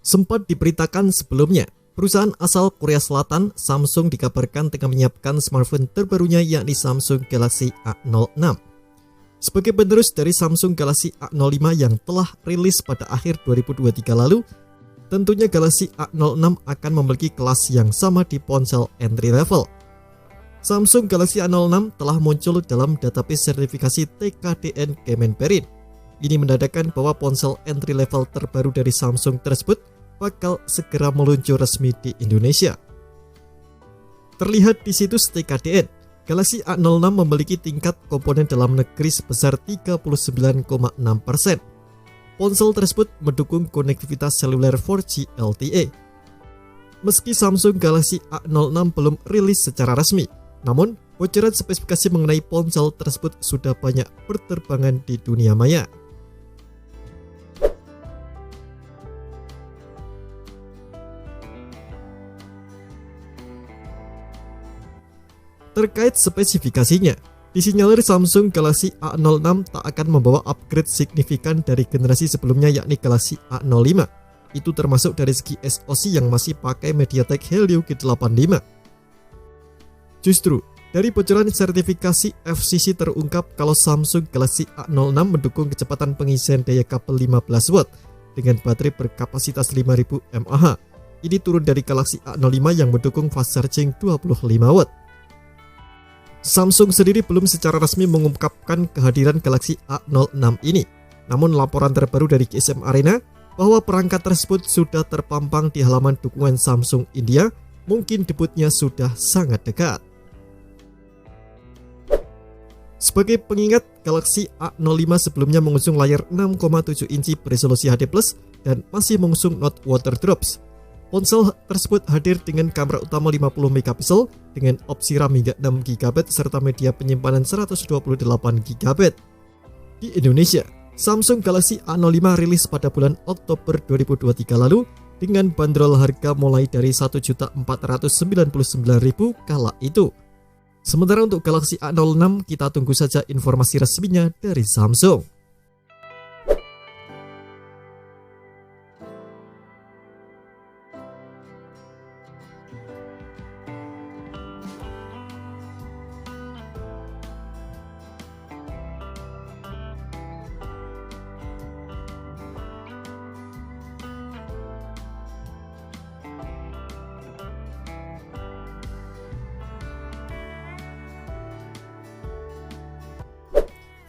Sempat diberitakan sebelumnya, perusahaan asal Korea Selatan Samsung dikabarkan tengah menyiapkan smartphone terbarunya yakni Samsung Galaxy A06. Sebagai penerus dari Samsung Galaxy A05 yang telah rilis pada akhir 2023 lalu, tentunya Galaxy A06 akan memiliki kelas yang sama di ponsel entry level. Samsung Galaxy A06 telah muncul dalam database sertifikasi TKDN Kemenperin. Ini menandakan bahwa ponsel entry level terbaru dari Samsung tersebut bakal segera meluncur resmi di Indonesia. Terlihat di situs TKDN, Galaxy A06 memiliki tingkat komponen dalam negeri sebesar 39,6%. Ponsel tersebut mendukung konektivitas seluler 4G LTE. Meski Samsung Galaxy A06 belum rilis secara resmi, namun bocoran spesifikasi mengenai ponsel tersebut sudah banyak berterbangan di dunia maya. Terkait spesifikasinya, disinyalir Samsung Galaxy A06 tak akan membawa upgrade signifikan dari generasi sebelumnya yakni Galaxy A05. Itu termasuk dari segi SoC yang masih pakai MediaTek Helio G85. Justru, dari bocoran sertifikasi FCC terungkap kalau Samsung Galaxy A06 mendukung kecepatan pengisian daya kabel 15 watt dengan baterai berkapasitas 5000 mAh. Ini turun dari Galaxy A05 yang mendukung fast charging 25 watt. Samsung sendiri belum secara resmi mengungkapkan kehadiran Galaxy A06 ini. Namun laporan terbaru dari GSM Arena bahwa perangkat tersebut sudah terpampang di halaman dukungan Samsung India, mungkin debutnya sudah sangat dekat. Sebagai pengingat, Galaxy A05 sebelumnya mengusung layar 6,7 inci beresolusi HD+, dan masih mengusung Note Water Drops. Ponsel tersebut hadir dengan kamera utama 50 MP dengan opsi RAM hingga 6 GB serta media penyimpanan 128 GB. Di Indonesia, Samsung Galaxy A05 rilis pada bulan Oktober 2023 lalu dengan bandrol harga mulai dari Rp1.499.000 kala itu. Sementara untuk Galaxy A06 kita tunggu saja informasi resminya dari Samsung.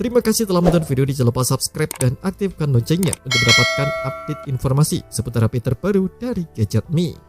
Terima kasih telah menonton video ini, jangan lupa subscribe dan aktifkan loncengnya untuk mendapatkan update informasi seputar HP terbaru dari Gadget Me.